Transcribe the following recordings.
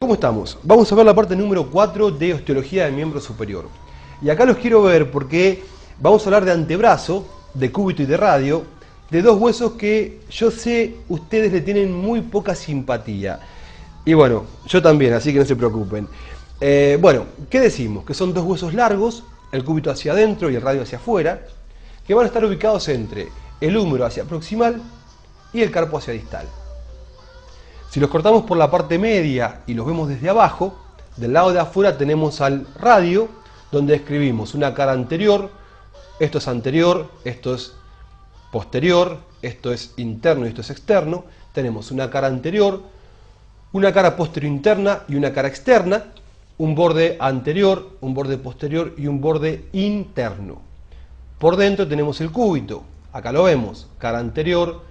¿Cómo estamos? Vamos a ver la parte número 4 de osteología del miembro superior. Y acá los quiero ver porque vamos a hablar de antebrazo, de cúbito y de radio, de dos huesos que yo sé ustedes le tienen muy poca simpatía. Y bueno, yo también, así que no se preocupen. Bueno, ¿qué decimos? Que son dos huesos largos, el cúbito hacia adentro y el radio hacia afuera, que van a estar ubicados entre el húmero hacia proximal y el carpo hacia distal. Si los cortamos por la parte media y los vemos desde abajo, del lado de afuera tenemos al radio, donde escribimos una cara anterior, esto es anterior, esto es posterior, esto es interno y esto es externo. Tenemos una cara anterior, una cara posterior interna y una cara externa, un borde anterior, un borde posterior y un borde interno. Por dentro tenemos el cúbito, acá lo vemos, cara anterior,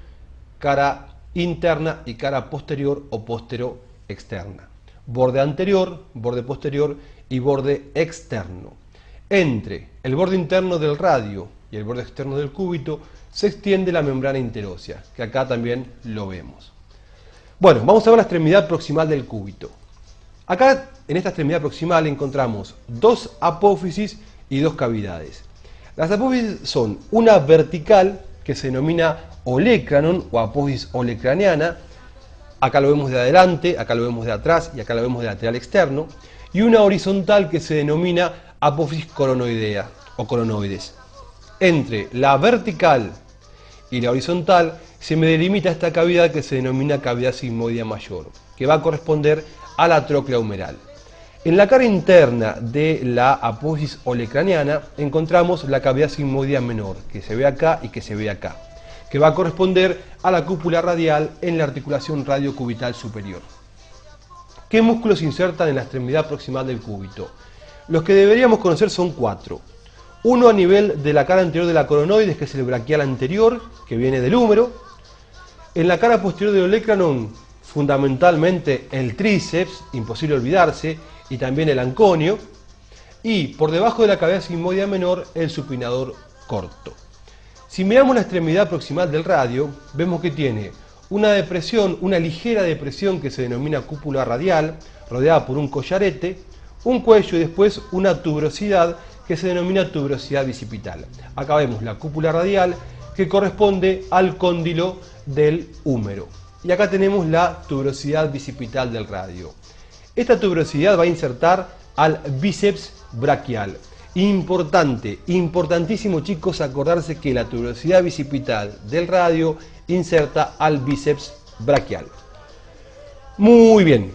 cara interna y cara posterior o postero externa. Borde anterior, borde posterior y borde externo. Entre el borde interno del radio y el borde externo del cúbito se extiende la membrana interósea, que acá también lo vemos. Bueno, vamos a ver la extremidad proximal del cúbito. Acá en esta extremidad proximal encontramos dos apófisis y dos cavidades. Las apófisis son una vertical que se denomina olecranon o apófisis olecraniana, acá lo vemos de adelante, acá lo vemos de atrás y acá lo vemos de lateral externo, y una horizontal que se denomina apófisis coronoidea o coronoides. Entre la vertical y la horizontal se me delimita esta cavidad que se denomina cavidad sigmoidea mayor, que va a corresponder a la tróclea humeral. En la cara interna de la apófisis olecraniana encontramos la cavidad sigmoidea menor, que se ve acá y que se ve acá, que va a corresponder a la cúpula radial en la articulación radiocubital superior. ¿Qué músculos se insertan en la extremidad proximal del cúbito? Los que deberíamos conocer son cuatro. Uno a nivel de la cara anterior de la coronoides, que es el braquial anterior, que viene del húmero. En la cara posterior del olecranon, fundamentalmente el tríceps, imposible olvidarse, y también el anconio. Y por debajo de la cavidad sigmoidea menor, el supinador corto. Si miramos la extremidad proximal del radio, vemos que tiene una depresión, una ligera depresión que se denomina cúpula radial, rodeada por un collarete, un cuello y después una tuberosidad que se denomina tuberosidad bicipital. Acá vemos la cúpula radial que corresponde al cóndilo del húmero. Y acá tenemos la tuberosidad bicipital del radio. Esta tuberosidad va a insertar al bíceps braquial. Importante, importantísimo chicos, acordarse que la tuberosidad bicipital del radio inserta al bíceps braquial. Muy bien,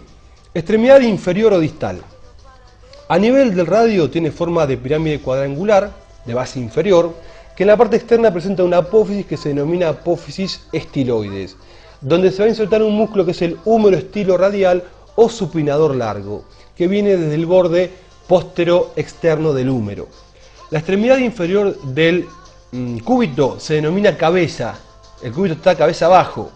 extremidad inferior o distal. A nivel del radio tiene forma de pirámide cuadrangular, de base inferior, que en la parte externa presenta una apófisis que se denomina apófisis estiloides, donde se va a insertar un músculo que es el húmero estilo radial o supinador largo, que viene desde el borde póstero externo del húmero. La extremidad inferior del cúbito se denomina cabeza. El cúbito está cabeza abajo.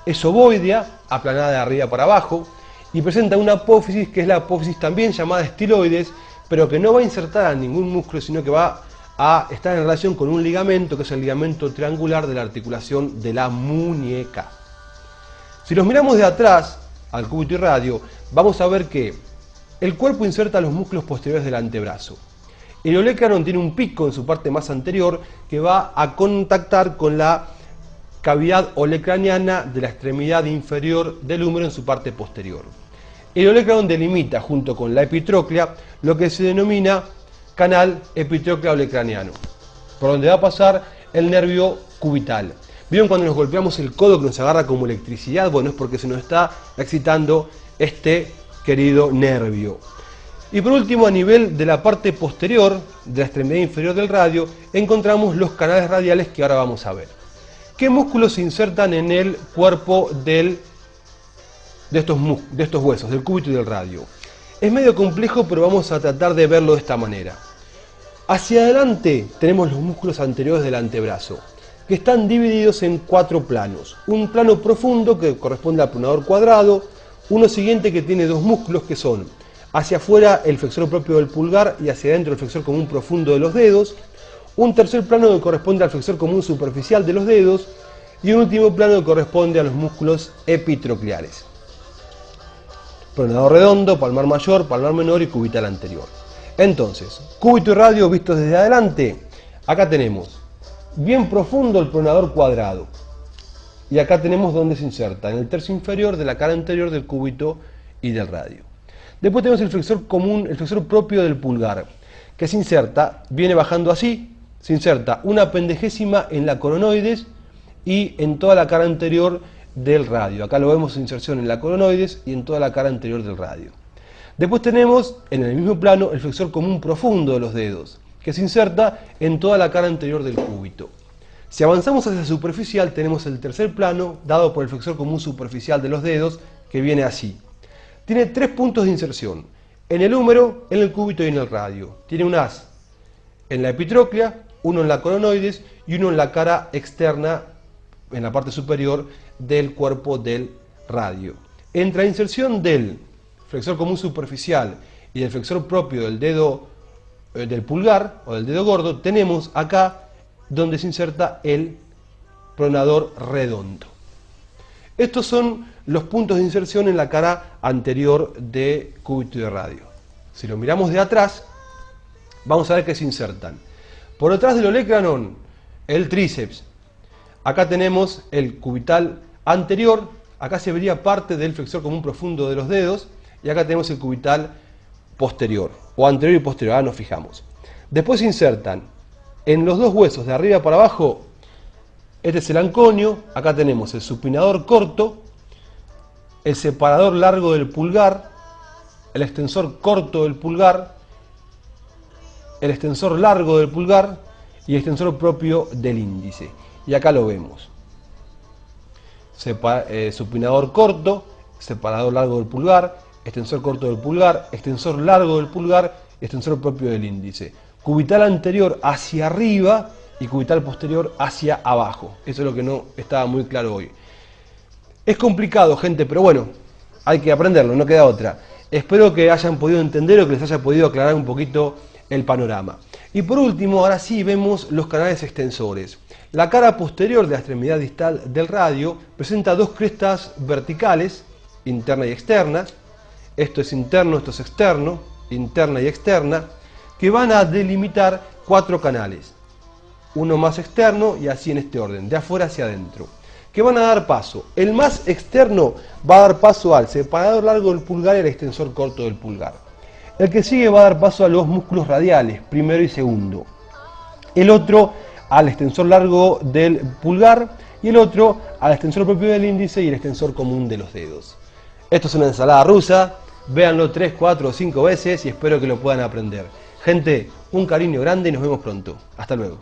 Es ovoidea, aplanada de arriba para abajo, y presenta una apófisis que es la apófisis también llamada estiloides, pero que no va a insertar a ningún músculo, sino que va a estar en relación con un ligamento, que es el ligamento triangular de la articulación de la muñeca. Si los miramos de atrás, al cúbito y radio, vamos a ver que el cuerpo inserta los músculos posteriores del antebrazo. El olecranon tiene un pico en su parte más anterior que va a contactar con la cavidad olecraniana de la extremidad inferior del húmero en su parte posterior. El olecranon delimita junto con la epitróclea lo que se denomina canal epitróclea olecraniano, por donde va a pasar el nervio cubital. ¿Vieron cuando nos golpeamos el codo que nos agarra como electricidad? Bueno, es porque se nos está excitando este querido nervio. Y por último, a nivel de la parte posterior de la extremidad inferior del radio, encontramos los canales radiales que ahora vamos a ver. ¿Qué músculos se insertan en el cuerpo de estos huesos, del cúbito y del radio? Es medio complejo, pero vamos a tratar de verlo de esta manera. Hacia adelante tenemos los músculos anteriores del antebrazo, que están divididos en cuatro planos. Un plano profundo que corresponde al pronador cuadrado, uno siguiente que tiene dos músculos que son hacia afuera el flexor propio del pulgar y hacia adentro el flexor común profundo de los dedos, un tercer plano que corresponde al flexor común superficial de los dedos y un último plano que corresponde a los músculos epitrocleares. Pronador redondo, palmar mayor, palmar menor y cubital anterior. Entonces, cúbito y radio vistos desde adelante. Acá tenemos bien profundo el pronador cuadrado. Y acá tenemos donde se inserta, en el tercio inferior de la cara anterior del cúbito y del radio. Después tenemos el flexor común, el flexor propio del pulgar, que se inserta, viene bajando así, se inserta una pendejésima en la coronoides y en toda la cara anterior del radio. Acá lo vemos en inserción en la coronoides y en toda la cara anterior del radio. Después tenemos, en el mismo plano, el flexor común profundo de los dedos, que se inserta en toda la cara anterior del cúbito. Si avanzamos hacia superficial, tenemos el tercer plano, dado por el flexor común superficial de los dedos, que viene así. Tiene 3 puntos de inserción, en el húmero, en el cúbito y en el radio. Tiene un haz en la epitróclea, uno en la coronoides y uno en la cara externa, en la parte superior del cuerpo del radio. Entre la inserción del flexor común superficial y del flexor propio del dedo del pulgar o del dedo gordo, tenemos acá donde se inserta el pronador redondo. Estos son los puntos de inserción en la cara anterior de cúbito y de radio. Si lo miramos de atrás, vamos a ver que se insertan. Por detrás del olecranon, el tríceps. Acá tenemos el cubital anterior, acá se vería parte del flexor común profundo de los dedos, y acá tenemos el cubital posterior, o anterior y posterior, ahora nos fijamos. Después se insertan en los dos huesos de arriba para abajo, este es el anconio, acá tenemos el supinador corto, el separador largo del pulgar, el extensor corto del pulgar, el extensor largo del pulgar y el extensor propio del índice. Y acá lo vemos. Supinador corto, separador largo del pulgar, extensor corto del pulgar, extensor largo del pulgar, extensor propio del índice. Cubital anterior hacia arriba y cubital posterior hacia abajo. Eso es lo que no estaba muy claro hoy. Es complicado, gente, pero bueno, hay que aprenderlo, no queda otra. Espero que hayan podido entender o que les haya podido aclarar un poquito el panorama. Y por último, ahora sí vemos los canales extensores. La cara posterior de la extremidad distal del radio presenta dos crestas verticales, interna y externa. Esto es interno, esto es externo, interna y externa, que van a delimitar 4 canales. Uno más externo y así en este orden, de afuera hacia adentro, que van a dar paso. El más externo va a dar paso al separador largo del pulgar y al extensor corto del pulgar. El que sigue va a dar paso a los músculos radiales, primero y segundo. El otro al extensor largo del pulgar y el otro al extensor propio del índice y el extensor común de los dedos. Esto es una ensalada rusa, véanlo 3, 4 o 5 veces y espero que lo puedan aprender. Gente, un cariño grande y nos vemos pronto. Hasta luego.